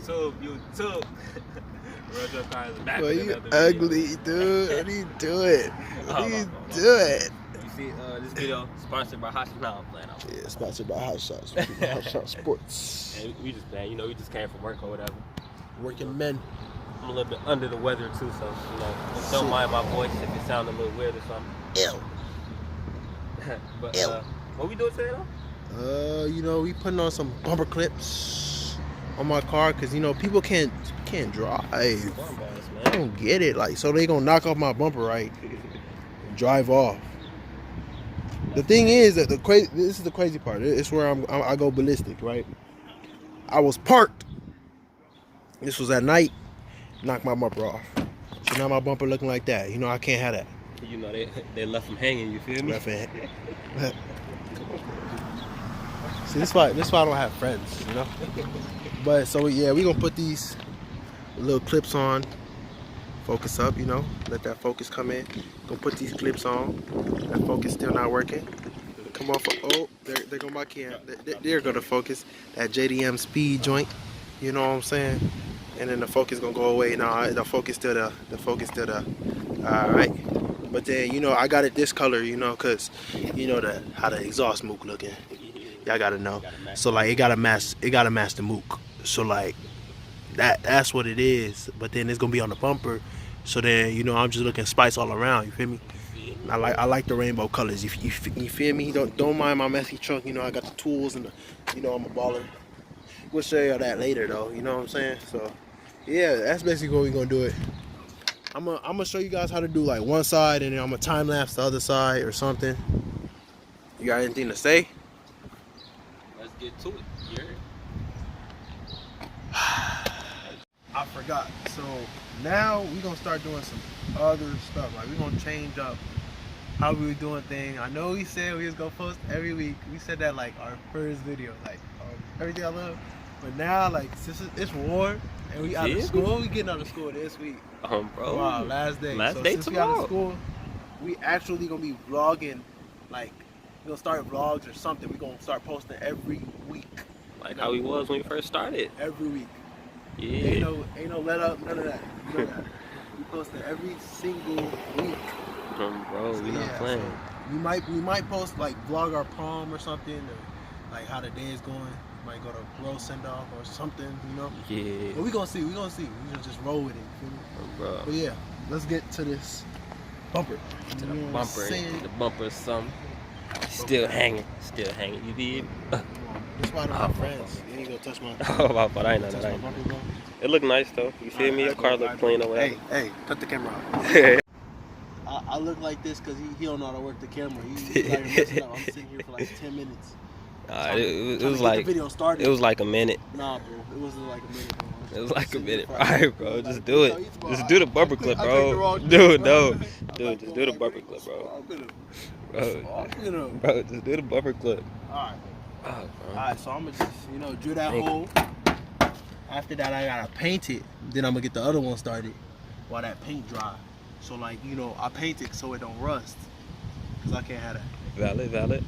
YouTube. Roger Cars back Boy, with you another ugly, video. dude. What are you doing? What are you Oh, doing? You see, this video sponsored by Hot Now. I'm playing out. Yeah, sponsored by Hot Shots. Hot Shot Sports. And we just playing. You know, we just came from work or whatever. Working men. I'm a little bit under the weather too, so you know, don't mind my voice if it sounds a little weird or something. Ew. But Ew. what we doing today though? You know, we putting on some bumper clips on my car because you know people can't drive. I don't get it. Like, so they gonna knock off my bumper, right? And drive off. The thing is that this is the crazy part. It's where I go ballistic, right? I was parked. This was at night. Knocked my bumper off. So now my bumper looking like that. You know, I can't have that. You know, they left them hanging. You feel me? Left it. See, this why I don't have friends, you know. But so yeah, we gonna put these little clips on. Focus up, you know. Let that focus come in. Gonna put these clips on. That focus still not working. Come off. Oh, there go my cam. They're gonna focus. That JDM speed joint. You know what I'm saying? And then the focus gonna go away. Now the focus still there. The focus still there. All right. But then you know I got it this color, you know, cause you know how the exhaust mook looking. Y'all gotta know. So like it gotta match the mook. So like that's what it is. But then it's gonna be on the bumper. So then you know I'm just looking spice all around. You feel me? I like the rainbow colors. You feel me? Don't mind my messy trunk. You know I got the tools and you know I'm a baller. We'll show you that later though. You know what I'm saying? So yeah, that's basically what we're gonna do it. I'm gonna show you guys how to do like one side and then I'm gonna time lapse the other side or something. You got anything to say? Let's get to it. You heard? I forgot. So now we gonna start doing some other stuff. Like we gonna change up how we were doing things. I know we said we was gonna post every week. We said that like our first video, like everything I love. But now like since it's warm and we out of school, we getting out of school this week. Bro. Wow, last day. Last so day since tomorrow. we out of school, we actually gonna be vlogging. Like we're gonna start vlogs or something. We gonna start posting every week. Like how we was when we first started. Every week. Yeah. Ain't no let up, none of that. You know that. We posting every single week. Bro, we not playing. So we might post like vlog our prom or something, or like how the day is going. We might go to bro send off or something, you know. Yeah. But we gonna see. We gonna just roll with it. You feel me? Bro. But yeah, let's get to this bumper. To the bumper. The bumper is something. Still hanging. You did. That's why I don't have friends. You ain't gonna touch my. Oh, my fault. I ain't know that. It look nice though. You feel me? Your car look clean or whatever. Hey, cut the camera out. I look like this because he don't know how to work the camera. He like messing up. I'm sitting here for like 10 minutes. It was like video started. It was like a minute. Nah, bro. It wasn't like a minute, bro. It was like a minute. Alright, bro. Just do it. Just do the bumper clip, bro. Dude, no. Dude, just do the bumper clip, bro. Bro, just do the bumper clip. Alright. Alright, so I'm gonna just, drill that hole. After that, I gotta paint it. Then I'm gonna get the other one started while that paint dry. So like, I paint it so it don't rust. Cause I can't have that. Valid.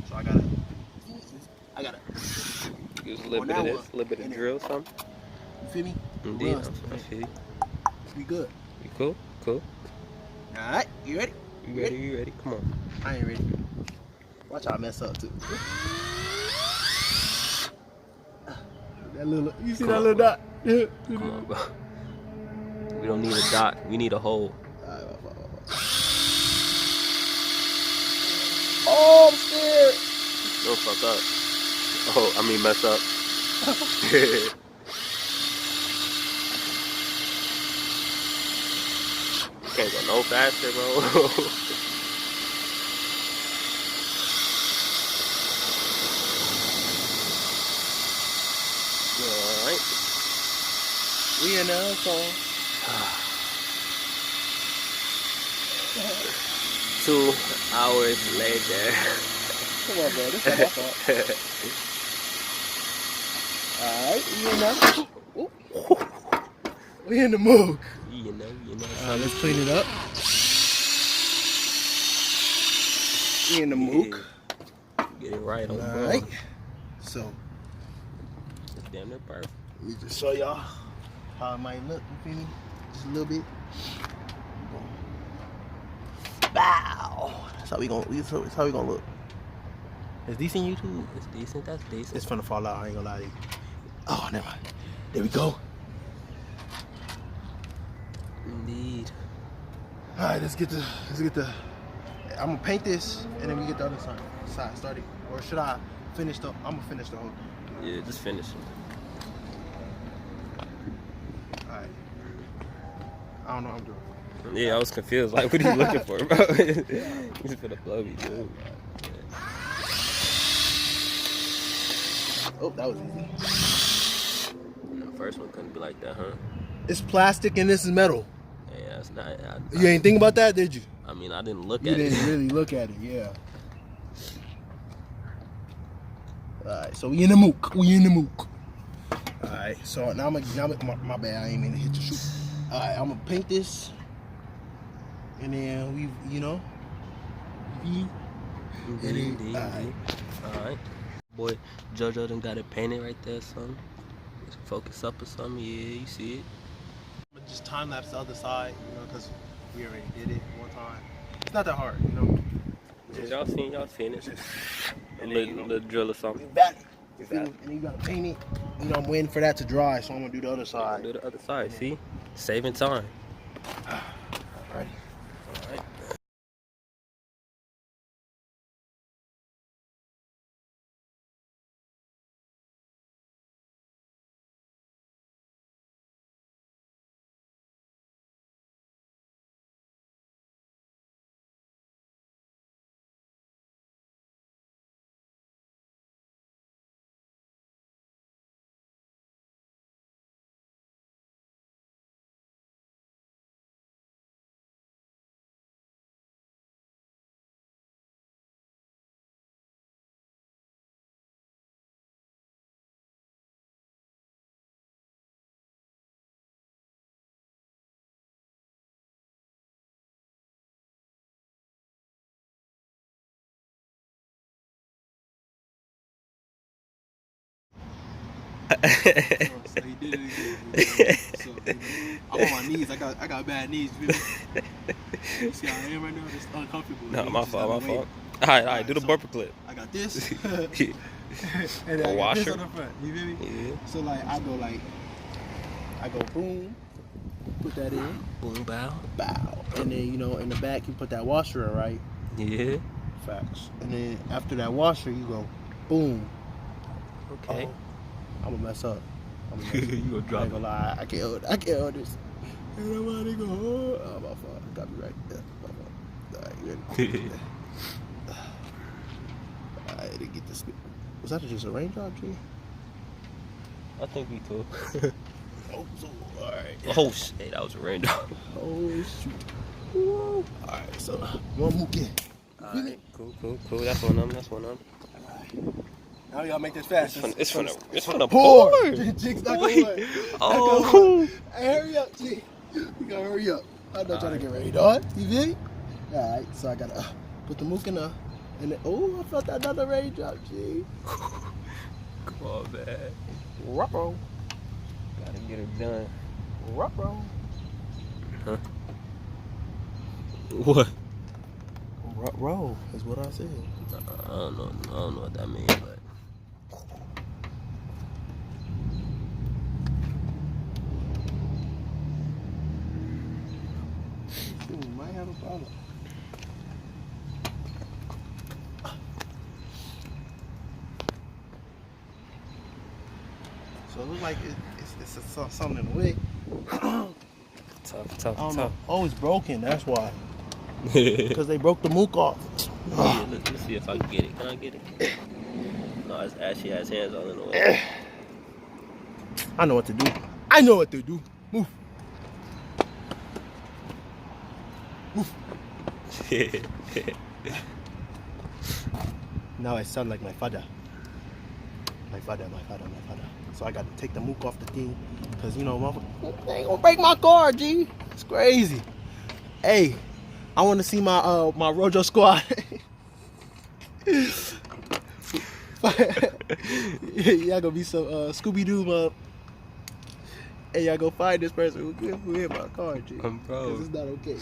So I gotta use a little bit of this, a little bit of drill, something. You feel me? Indeed, I feel you. We good. You cool? Cool. Alright, you ready? You ready? Come on. I ain't ready. Watch how I mess up too. You see that little dot? Come on, bro. We don't need a dot. We need a hole. Oh, I'm scared. Don't fuck up. Oh, I mean mess up. Can't go no faster, bro. Alright. We in there, so 2 hours later. come on, bro. This is my fault. Alright, we in there. We in the mood. You know. Let's clean it up. We in the mook. Get it right on the Alright. So it's damn near perfect. Let me just show y'all how it might look. You feel me? Just a little bit. Bow. That's how we gonna look. Is decent YouTube? It's decent. That's decent. It's finna fall out. I ain't gonna lie to you. Oh, never mind. There we go. Indeed. All right, let's get the. I'm gonna paint this and then we get the other side started. Or should I finish the? I'm gonna finish the whole thing. Yeah, just finish it. All right. I don't know what I'm doing. Yeah, I was confused. Like, what are you looking for, bro? He's finna blow me, dude. Oh, that was easy. The first one couldn't be like that, huh? It's plastic and this is metal. Yeah, it's not. You ain't think about that, did you? I mean, I didn't look You at it. didn't really look at it, yeah. Alright, so we in the mook. Alright, so now my bad, I ain't mean to hit your shoe. Alright, I'm gonna paint this. And then we, you know. Indeed. Alright. Boy, JoJo done got it painted right there, son. Just focus up or something. Yeah, you see it. I'm gonna just time lapse the other side, you know, because we already did it one time. It's not that hard, you know. Yeah, y'all seen it. A little drill or something. We back. You feel me? And then you gotta paint it. You know, I'm waiting for that to dry, so I'm gonna do the other side. Do the other side, see? Saving time. Alright. Alright. So he did it again. So, I'm on my knees. I got bad knees. You see how I am right now? It's uncomfortable. No, my fault. Alright, do the bumper clip. I got this. Yeah. And then I got washer. this on the front. You feel me? Yeah. So I go boom, put that in, Boom, bow. bow. And then, you know, in the back you put that washer in, right? Yeah. Facts. And then after that washer you go boom. Okay. I'm gonna mess up. You gonna I drop ain't gonna lie. I can't hold this. Ain't nobody gonna hold. Oh, my fault. Got me right there. My fault. Alright, you ready? Alright, to get this. Was that just a raindrop, G? I think we too. Oh, so, alright. Oh shit, that was a raindrop. Oh, shoot. Alright, so, one more in. Alright, cool. That's one of them. Alright. Now we gotta make this fast. It's from the pour. pour. Jig's not Wait. gonna Oh. Hey, hurry up, G. You gotta hurry up. I'm not trying to get ready, dog. You feel me? Alright, so I gotta put the mook in the. Oh, I felt another raindrop, G. Come on, man. Ruh-roh. Gotta get it done. Ruh-roh. Huh? What? Ruh-roh is what I said. I don't know what that means, but. We might have a problem. So it looks like it's something in the way. Tough. Oh, it's broken. That's why. Because they broke the mook off. Yeah, let's see if I can get it. Can I get it? No, it's actually has hands all in the way. I know what to do. Move. Now I sound like my father. My father. So I got to take the mook off the thing. Because, you know, they ain't going to break my car, G. It's crazy. Hey, I want to see my Rojo squad. Y'all gonna be some Scooby-Doo Hey, y'all go find this person who hit my car, G. Bro. Because it's not okay.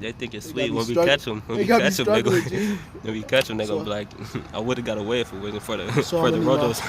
They think it's They sweet got me when we strugg- catch them. When they we got me catch them, they struggling, G. when we catch them, they So- gonna be like, I would have got away if it wasn't for the So for I'm the gonna Rotos.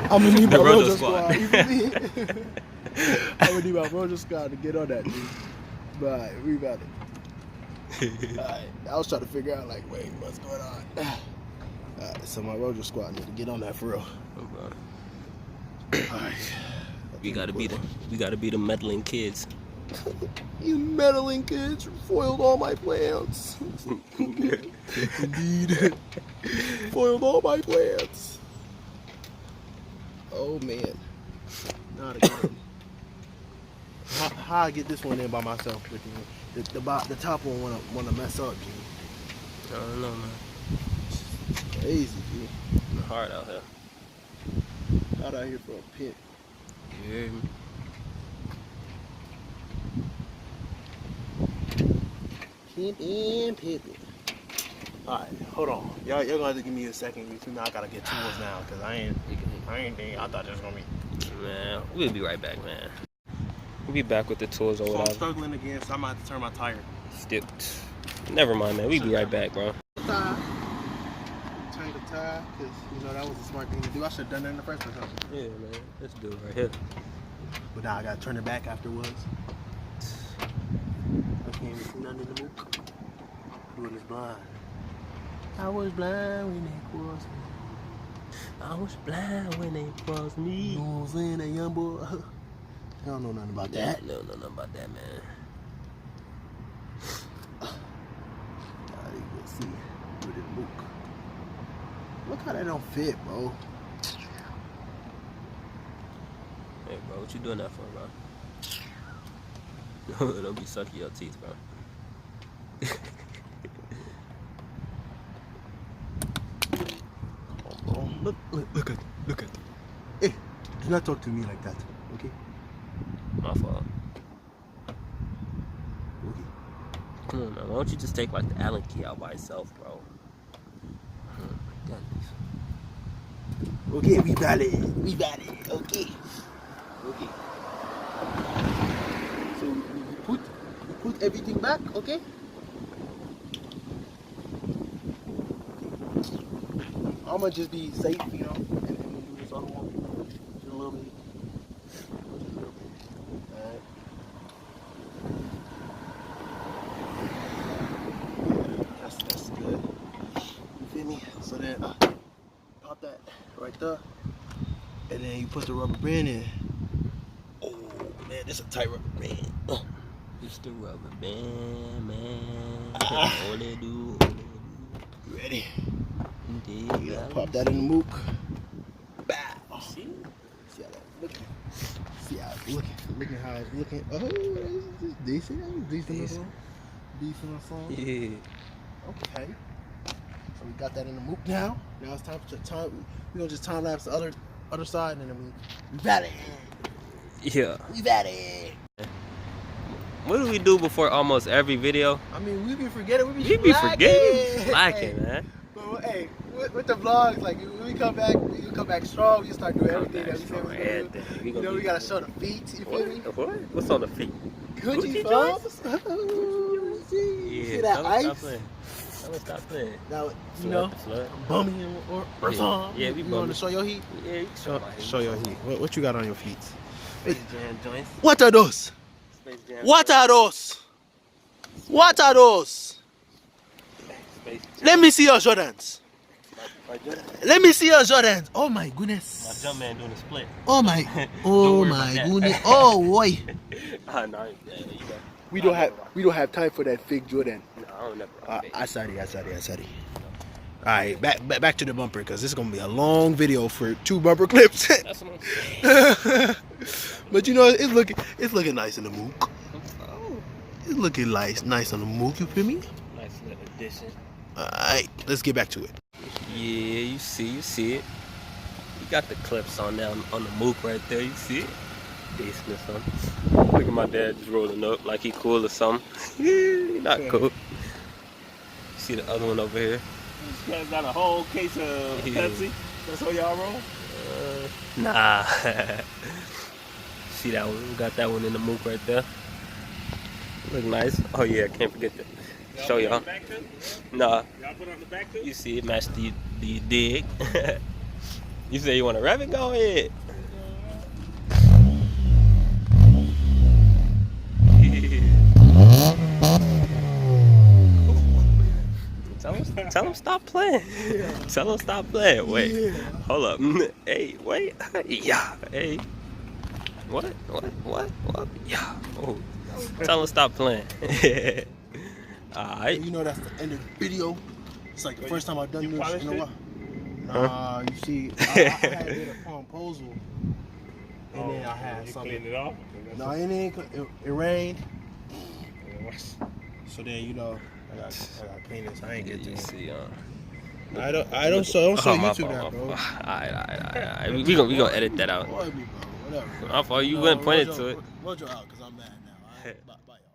I'm gonna need my The Roto Rojo squad. squad. You feel me? I'm gonna need my Rojo squad to get on that, dude. But alright, we got it. Alright, I was trying to figure out, like, wait, what's going on? Alright, so my Rojo squad need to get on that for real. Alright. We gotta be the meddling kids. You meddling kids foiled all my plans. Indeed. Foiled all my plans. Oh man. Not again. How I get this one in by myself? The top one wanna mess up, G. I don't know, man. Crazy, G. It's hard out here. Out here for a pimp. You hear me? Pimpin'. Alright, hold on. Y'all gonna have to give me a second. You know I gotta get tools now, cause I ain't think I thought it was gonna be. Man, we'll be right back, man. We'll be back with the tools or So I'm whatever. struggling again, so I'm gonna have to turn my tire. Still, never mind, man. We'll be right back, bro. Turn the tire, cause you know that was a smart thing to do. I should have done that in the first place. Yeah, man. Let's do it right here. But now I gotta turn it back afterwards. I can't even see nothing in the book. Doing this blind. I was blind when it was me. I was blind when it was me. You know what I'm saying? That young boy. I don't know nothing about that. No, nothing about that, man. I didn't even see with the book. Look how that don't fit, bro. Hey, bro, what you doing that for, bro? Don't be sucking your teeth, bro. Look at. Hey, do not talk to me like that, okay? My fault. Okay. Come on, man. Why don't you just take, like, the Allen key out by itself, bro? Okay, we got it. Okay. So we put everything back, okay? I'm gonna just be safe, you know, and then we'll do this other one. Just a little bit. Alright. That's good. You feel me? So then pop that right there. And then you put the rubber band in. Oh man, this is a tight rubber band. It's the rubber band, man. All they do. You ready? Indeed, You gotta pop that in the mook. Bow. See? See how that's looking. See how it's looking. Look at how it's looking. Oh, it's decent. Decent. Decent or something. Yeah. Okay. So we got that in the mook now. Now it's time to time. We're gonna just time lapse the other side, and then we got it. Yeah. We got it. What do we do before almost every video? I mean, we be forgetting. We We be forgetting. Slacking, man. But hey, with the vlogs, like when we come back strong. We start doing everything that we said we gonna do. You know, we gotta show the feet. You feel me? What? What's on the feet? Gucci joints? folks. Yeah. See that ice? Stop playing. Now, you know, bummy or something. Yeah, we You want bummy. to show your heat? Yeah, you can Show your heat. What you got on your feet? Space Jam joints. What are those? Space Jam. What are those? What are those? Space Jam. Let me see your Jordans. My Let me see your Jordans. Oh my goodness. jump man doing a split. Oh my. Don't Oh worry my about that. goodness. Oh boy. No, you got. We don't have time for that fake Jordan. No, I don't never rock fake. I sorry. All right, back to the bumper because this is gonna be a long video for 2 bumper clips. That's what I'm saying. But you know, it's looking nice in the mook. Oh, It's looking nice on the mook. You feel me? nice little addition. All right, let's get back to it. Yeah, you see it. You got the clips on there on the mook right there. You see it? Decent or something. Look at my dad just rolling up like he cool or something. He not cool. You see the other one over here? This guy's got a whole case of Yeah. Pepsi. That's how y'all roll? Nah. see that one. We got that one in the mook right there. Look nice. Oh yeah, can't forget to show y'all. Nah. Y'all put on the back too? You see it match the dig. You say you want to rev it? Go ahead. Tell him stop playing. Tell him stop playing. Wait, hold up. Hey, wait. Yeah. Hey. What? Yeah. Oh. Tell him stop playing. Alright. You know that's the end of the video. It's like the first time I've done this in a while. Nah, you see, I had did a proposal, and then I had something. Cleaned it off? No, it rained. So then, you know, I got clean this. I ain't get to You it. see, I don't show YouTube now, bro. Alright. We gonna edit that out. Whatever. My fault, you wouldn't point it to it. Roger out, because I'm mad now. All right? Bye, y'all.